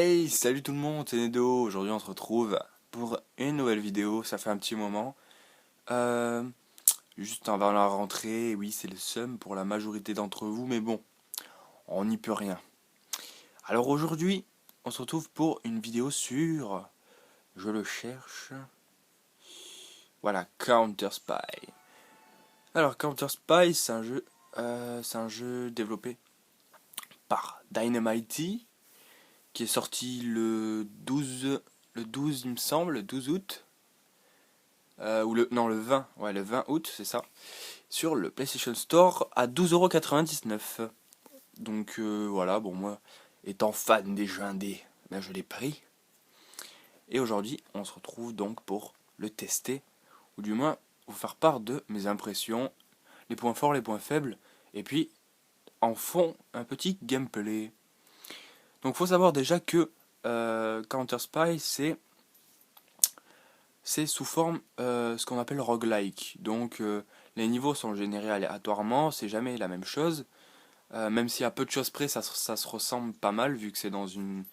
Hey, salut tout le monde, c'est Nedo. Aujourd'hui on se retrouve pour une nouvelle vidéo, ça fait un petit moment. Euh, Juste avant la rentrée, oui c'est le seum pour la majorité d'entre vous, mais bon, on n'y peut rien. Alors aujourd'hui, on se retrouve pour une vidéo sur, je le cherche, voilà, Counter Spy. Alors Counter Spy, c'est un jeu développé par Dynamite, qui est sorti le 12 il me semble, le 12 août. Ou non, le 20, ouais, le 20 août, c'est ça, sur le PlayStation Store à 12,99 €. Donc voilà, bon, moi, étant fan des jeux indés, ben, je l'ai pris. Et aujourd'hui, on se retrouve donc pour le tester, ou du moins vous faire part de mes impressions, les points forts, les points faibles, et puis en fond, un petit gameplay. Donc faut savoir déjà que Counter Spy, c'est sous forme ce qu'on appelle roguelike. Donc les niveaux sont générés aléatoirement, c'est jamais la même chose. Même si à peu de choses près, ça se ressemble pas mal, vu que c'est dans une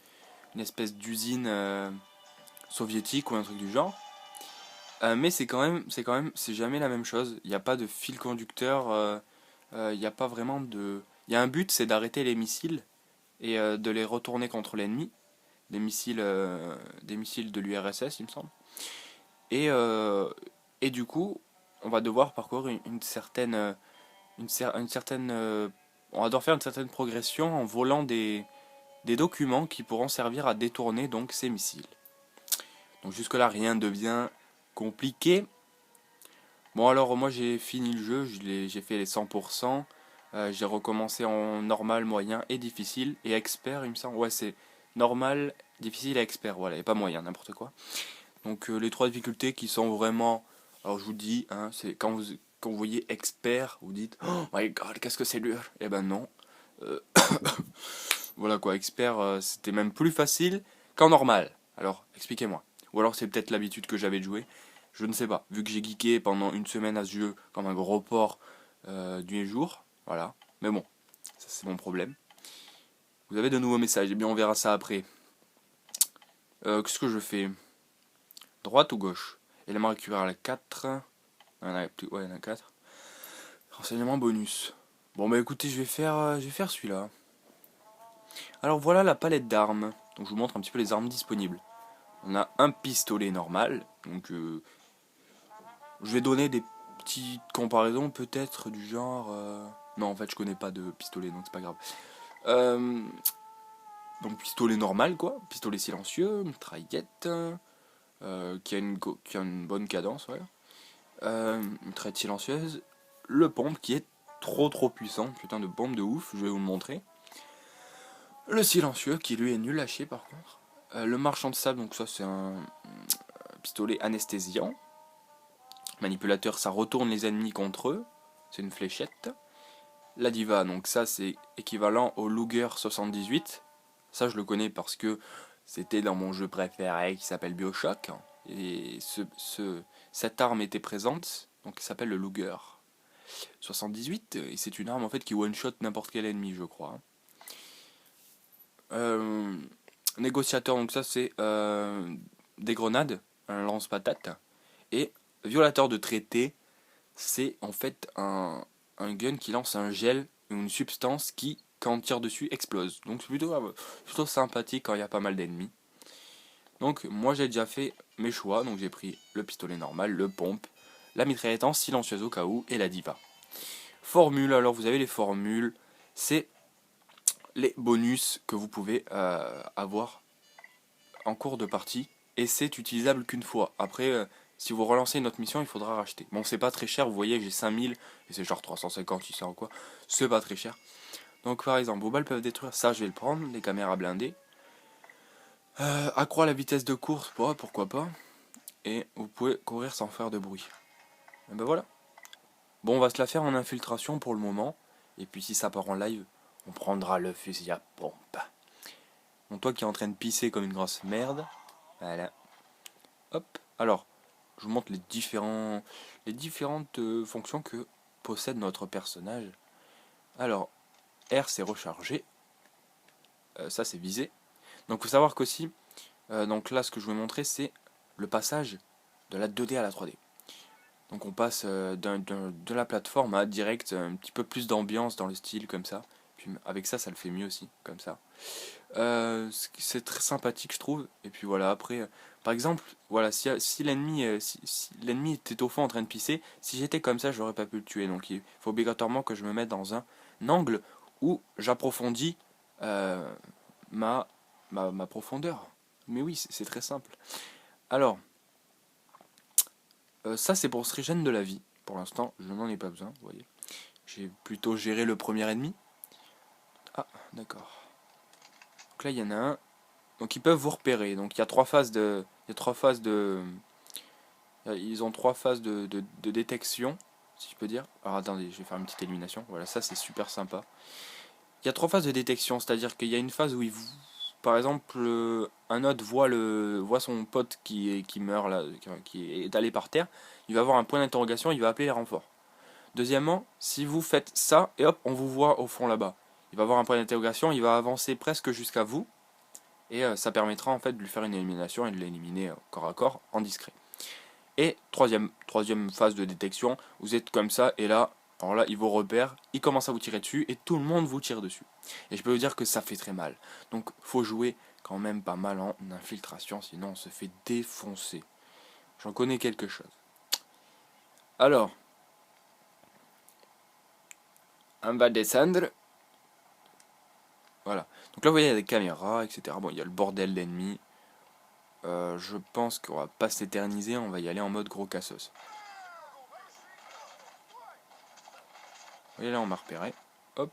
espèce d'usine soviétique ou un truc du genre. Mais c'est jamais la même chose. Il n'y a pas de fil conducteur, il n'y a pas vraiment de... Il y a un but, c'est d'arrêter les missiles et de les retourner contre l'ennemi. Des missiles de l'URSS, il me semble. Et, euh, et du coup, on va devoir parcourir une certaine, une certaine, on va devoir faire une certaine progression en volant des documents qui pourront servir à détourner donc ces missiles. Donc jusque là rien ne devient compliqué. Bon alors moi j'ai fini le jeu, j'ai fait les 100%. J'ai recommencé en normal, moyen et difficile et expert il me semble. Ouais c'est normal, difficile et expert, voilà, et pas moyen, n'importe quoi. Donc les trois difficultés qui sont vraiment, alors je vous dis, hein, c'est quand vous voyez expert, vous dites oh my god qu'est-ce que c'est dur. Eh ben non. Euh, voilà quoi, expert c'était même plus facile qu'en normal. Alors expliquez-moi. Ou alors c'est peut-être l'habitude que j'avais de jouer. Je ne sais pas. Vu que j'ai geeké pendant une semaine à ce jeu comme un gros porc du jour, voilà. Mais bon, ça c'est mon problème. Vous avez de nouveaux messages, et bien on verra ça après. Qu'est-ce que je fais? Droite ou gauche? Et là, on récupère la 4. Il y en a plus, ouais, il y en a 4. Renseignement bonus. Bon, bah écoutez, je vais faire celui-là. Alors voilà la palette d'armes. Donc je vous montre un petit peu les armes disponibles. On a un pistolet normal. Donc je vais donner des petites comparaisons, peut-être du genre. Non, en fait, je connais pas de pistolet, donc c'est pas grave. Euh, donc pistolet normal, quoi. Pistolet silencieux, mitraillette. Qui a une bonne cadence, ouais. Une traite silencieuse, le pompe qui est trop puissant, putain de bombe de ouf, je vais vous le montrer. Le silencieux qui lui est nul à chier par contre. Le marchand de sable, donc ça c'est un pistolet anesthésiant. Manipulateur, ça retourne les ennemis contre eux, c'est une fléchette. La diva, donc ça c'est équivalent au Luger 78. Ça je le connais parce que c'était dans mon jeu préféré qui s'appelle BioShock. Et cette arme était présente, donc il s'appelle le Luger 78, et c'est une arme en fait qui one-shot n'importe quel ennemi, je crois. Euh, Négociateur, donc ça c'est des grenades, un lance-patate. Et violateur de traité, c'est en fait un gun qui lance un gel ou une substance qui, quand on tire dessus, explose. Donc c'est plutôt sympathique quand il y a pas mal d'ennemis. Donc moi j'ai déjà fait mes choix, donc j'ai pris le pistolet normal, le pompe, la mitraillette en silencieuse au cas où, et la diva. Formule, alors vous avez les formules, c'est les bonus que vous pouvez avoir en cours de partie, et c'est utilisable qu'une fois. Après, si vous relancez une autre mission, il faudra racheter. Bon, c'est pas très cher, vous voyez, j'ai 5000, et c'est genre 350 ici ou quoi, c'est pas très cher. Donc par exemple, vos balles peuvent détruire, ça je vais le prendre, les caméras blindées. Accroît la vitesse de course, pourquoi pas, et vous pouvez courir sans faire de bruit. Et ben voilà. Bon, on va se la faire en infiltration pour le moment, et puis si ça part en live, on prendra le fusil à pompe. Bon, toi qui es en train de pisser comme une grosse merde. Voilà. Hop. Alors, je vous montre les différentes fonctions que possède notre personnage. Alors, R c'est recharger. Ça c'est viser. Donc faut savoir qu'aussi, donc là ce que je vais montrer c'est le passage de la 2D à la 3D. Donc on passe de la plateforme à direct un petit peu plus d'ambiance dans le style comme ça. Puis avec ça, ça le fait mieux aussi, comme ça. C'est très sympathique je trouve. Et puis voilà, après, par exemple, voilà, si l'ennemi si l'ennemi était au fond en train de pisser, si j'étais comme ça, j'aurais pas pu le tuer. Donc il faut obligatoirement que je me mette dans un angle où j'approfondis euh, ma profondeur. Mais oui, c'est très simple. Alors, ça c'est pour se régénérer de la vie. Pour l'instant, je n'en ai pas besoin, vous voyez. J'ai plutôt géré le premier ennemi. Ah, d'accord. Donc là, il y en a un. Donc ils peuvent vous repérer. Donc il y a trois phases de... Il y a trois phases de... Ils ont trois phases de détection, si je peux dire. Alors attendez, je vais faire une petite élimination. Voilà, ça c'est super sympa. Il y a trois phases de détection, c'est-à-dire qu'il y a une phase où par exemple, un autre voit son pote qui meurt là, qui est allé par terre. Il va avoir un point d'interrogation, il va appeler les renforts. Deuxièmement, si vous faites ça, et hop, on vous voit au fond là-bas. Il va avoir un point d'interrogation, il va avancer presque jusqu'à vous, et ça permettra en fait de lui faire une élimination et de l'éliminer corps à corps en discret. Et troisième phase de détection, vous êtes comme ça, et là, alors là, il vous repère, il commence à vous tirer dessus, et tout le monde vous tire dessus. Et je peux vous dire que ça fait très mal. Donc, faut jouer quand même pas mal en infiltration, sinon on se fait défoncer. J'en connais quelque chose. Alors, on va descendre. Voilà. Donc là, vous voyez, il y a des caméras, etc. Bon, il y a le bordel d'ennemis. Je pense qu'on va pas s'éterniser, on va y aller en mode gros cassos. Vous voyez, là, on m'a repéré. Hop.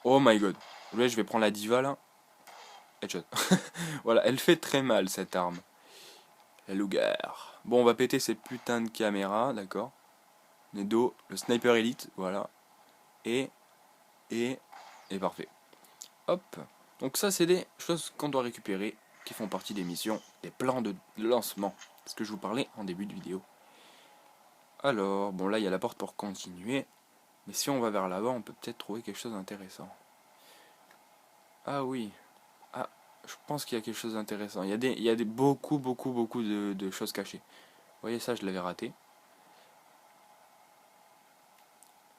Oh my god. Là, je vais prendre la diva, là. Headshot. Voilà, elle fait très mal, cette arme. La Luger. Bon, on va péter ces putains de caméras, d'accord. Nedo, le sniper élite, voilà. Et, et parfait. Hop. Donc ça, c'est des choses qu'on doit récupérer, qui font partie des missions, des plans de lancement. Ce que je vous parlais en début de vidéo. Alors, bon là, il y a la porte pour continuer. Mais si on va vers là-bas, on peut peut-être trouver quelque chose d'intéressant. Ah oui. Ah, je pense qu'il y a quelque chose d'intéressant. Il y a beaucoup de choses cachées. Vous voyez ça, je l'avais raté.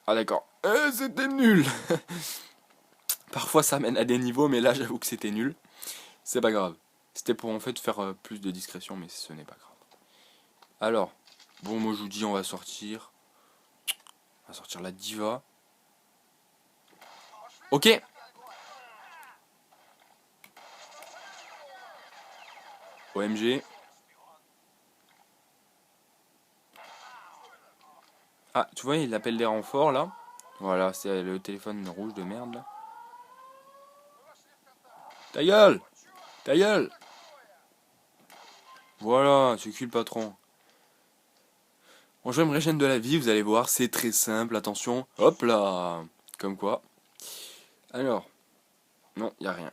Ah d'accord. C'était nul. Parfois ça mène à des niveaux, mais là j'avoue que c'était nul. C'est pas grave. C'était pour en fait faire plus de discrétion, mais ce n'est pas grave. Alors, bon, moi je vous dis, on va sortir. On va sortir la diva. Ok. OMG. Ah, tu vois, il appelle des renforts là. Voilà, c'est le téléphone rouge de merde là. Ta gueule! Ta gueule! Voilà, c'est qui le patron? Bon, je vais me régénérer de la vie, vous allez voir, c'est très simple, attention. Hop là! Comme quoi. Alors, non, y a rien.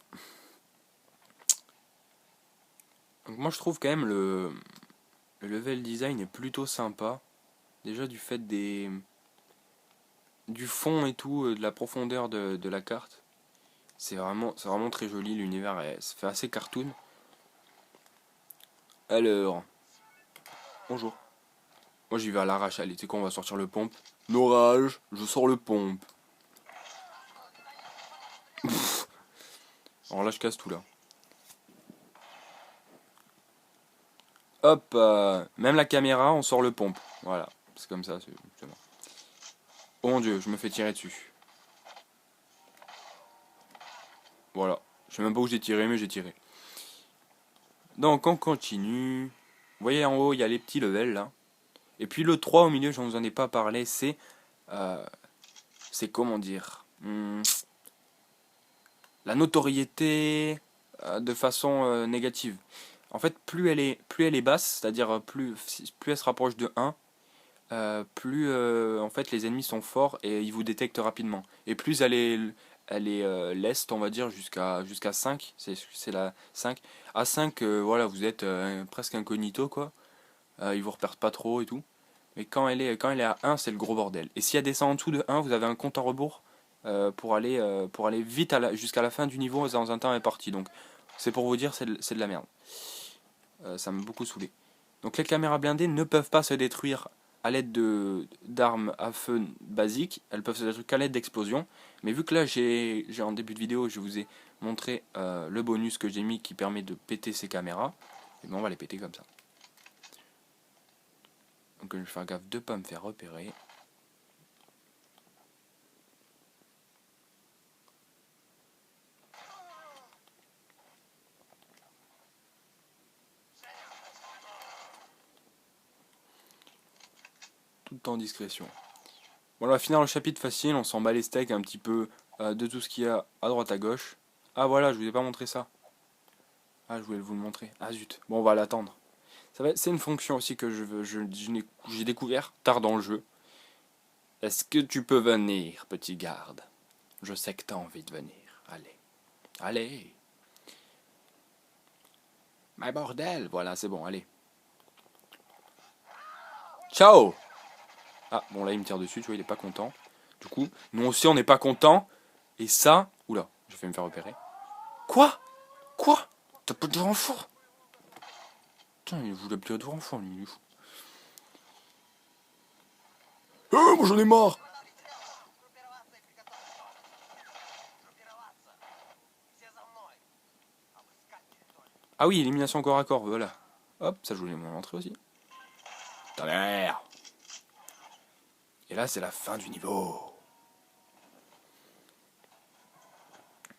Donc moi je trouve quand même le level design est plutôt sympa. Déjà du fait du fond et tout, de la profondeur de la carte. C'est vraiment très joli, l'univers ça fait assez cartoon. Alors, bonjour. Moi j'y vais à l'arrache, allez, tu sais quoi, on va sortir le pompe. Orage, je sors le pompe. Alors là je casse tout là. Hop, même la caméra, on sort le pompe. Voilà, c'est comme ça, c'est bon. Oh mon dieu, je me fais tirer dessus. Voilà, je sais même pas où j'ai tiré, mais j'ai tiré. Donc on continue. Vous voyez en haut, il y a les petits levels là. Et puis le 3 au milieu, je ne vous en ai pas parlé, euh, c'est comment dire, la notoriété de façon négative. En fait, plus elle est basse, c'est-à-dire plus elle se rapproche de 1, plus en fait les ennemis sont forts et ils vous détectent rapidement. Et plus elle est leste, on va dire, jusqu'à 5, c'est la 5. À 5, voilà, vous êtes presque incognito, quoi. Ils vous repèrent pas trop et tout. Mais quand elle est à 1, c'est le gros bordel. Et si elle descend en dessous de 1, vous avez un compte à rebours pour aller vite jusqu'à la fin du niveau dans un temps imparti. Donc c'est pour vous dire, c'est de la merde. Ça m'a beaucoup saoulé. Donc les caméras blindées ne peuvent pas se détruire à l'aide d'armes à feu basiques, elles peuvent se détruire qu'à l'aide d'explosions. Mais vu que là j'ai en début de vidéo je vous ai montré le bonus que j'ai mis qui permet de péter ces caméras, et bien on va les péter comme ça. Donc je vais faire gaffe de ne pas me faire repérer. Tout en discrétion. Bon, on va finir le chapitre facile, on s'en bat les steaks un petit peu de tout ce qu'il y a à droite à gauche. Ah voilà, je vous ai pas montré ça. Ah, je voulais vous le montrer. Ah zut. Bon, on va l'attendre. C'est une fonction aussi que j'ai découvert tard dans le jeu. Est-ce que tu peux venir, petit garde? Je sais que t'as envie de venir. Allez. Allez. Mais bordel, voilà, c'est bon, allez. Ciao. Ah, bon là il me tire dessus, tu vois, il est pas content. Du coup, nous aussi on n'est pas content. Et ça... Oula, j'ai fait me faire repérer. Quoi? Quoi? T'as pas de renfort? Putain, il voulait plus de renfort, lui. Moi j'en ai marre. Ah oui, élimination corps à corps, voilà. Hop, ça je voulais m'en montrer aussi. Ta mère. Et là c'est la fin du niveau.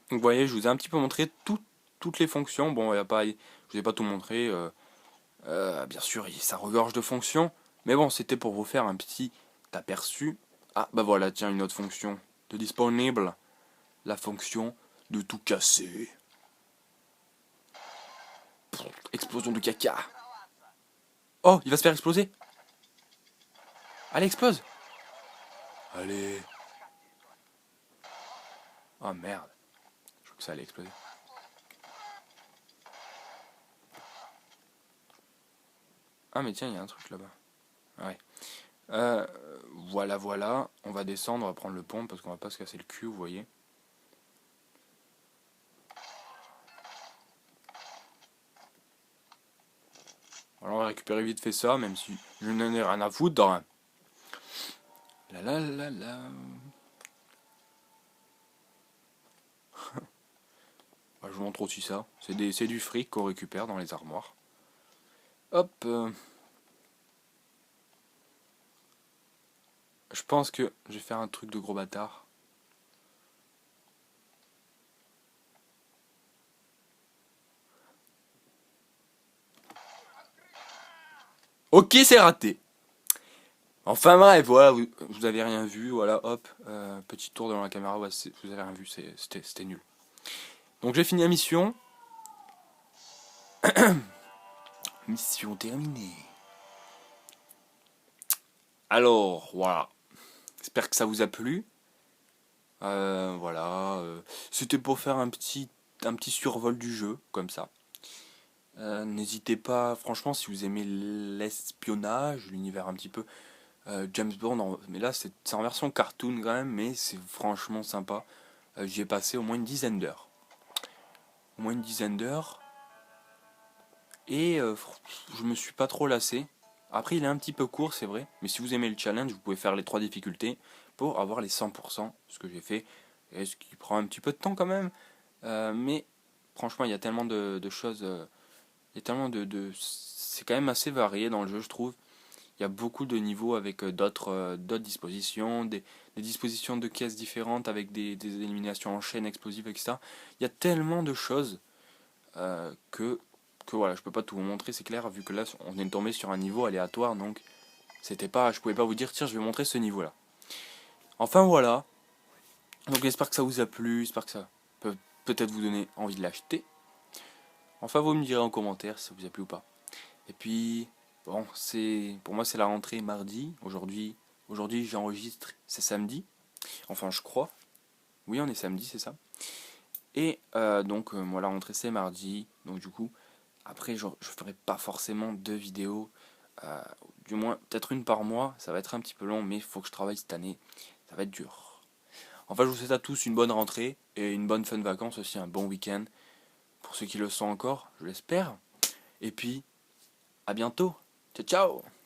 Donc vous voyez, je vous ai un petit peu montré toutes les fonctions. Bon, y a pas, je vous ai pas tout montré. Bien sûr, ça regorge de fonctions. Mais bon, c'était pour vous faire un petit aperçu. Ah, bah voilà, tiens, une autre fonction de disponible. La fonction de tout casser. Explosion de caca. Oh, il va se faire exploser. Allez, explose. Allez. Oh merde. Je crois que ça allait exploser. Ah mais tiens, il y a un truc là-bas. Ouais. Voilà, voilà. On va descendre, on va prendre le pont parce qu'on va pas se casser le cul, vous voyez. Alors on va récupérer vite fait ça, même si je n'en ai rien à foutre. La la la la. Bah, je vous montre aussi ça. C'est du fric qu'on récupère dans les armoires. Hop. Je pense que je vais faire un truc de gros bâtard. Ok, c'est raté. Enfin bref, voilà, vous avez rien vu, voilà, hop, petit tour devant la caméra, ouais, vous avez rien vu, c'était nul. Donc j'ai fini la mission. Mission terminée. Alors, voilà. J'espère que ça vous a plu. Voilà. C'était pour faire un petit survol du jeu, comme ça. N'hésitez pas, franchement, si vous aimez l'espionnage, l'univers un petit peu James Bond, mais là c'est en version cartoon quand même, mais c'est franchement sympa. J'y ai passé au moins une dizaine d'heures. Au moins une dizaine d'heures. Et je me suis pas trop lassé. Après, il est un petit peu court, c'est vrai. Mais si vous aimez le challenge, vous pouvez faire les 3 difficultés pour avoir les 100%, ce que j'ai fait. Et ce qui prend un petit peu de temps quand même. Mais franchement, il y a tellement de choses. Il y a tellement c'est quand même assez varié dans le jeu, je trouve. Il y a beaucoup de niveaux avec d'autres dispositions, des dispositions de caisses différentes avec des éliminations en chaîne explosives, etc. Il y a tellement de choses que voilà, je peux pas tout vous montrer, c'est clair, vu que là on est tombé sur un niveau aléatoire, donc c'était pas, je pouvais pas vous dire tiens je vais montrer ce niveau là. Enfin voilà, donc j'espère que ça vous a plu, j'espère que ça peut peut-être vous donner envie de l'acheter. Enfin vous me direz en commentaire si ça vous a plu ou pas. Et puis bon, pour moi c'est la rentrée mardi, aujourd'hui j'enregistre, c'est samedi, enfin je crois, oui on est samedi c'est ça. Et donc moi la rentrée c'est mardi, donc du coup après je ferai pas forcément 2 vidéos, du moins peut-être une par mois, ça va être un petit peu long mais il faut que je travaille cette année, ça va être dur. Enfin, je vous souhaite à tous une bonne rentrée et une bonne fin de vacances aussi, un bon week-end. Pour ceux qui le sont encore, je l'espère. Et puis, à bientôt. Ciao, ciao!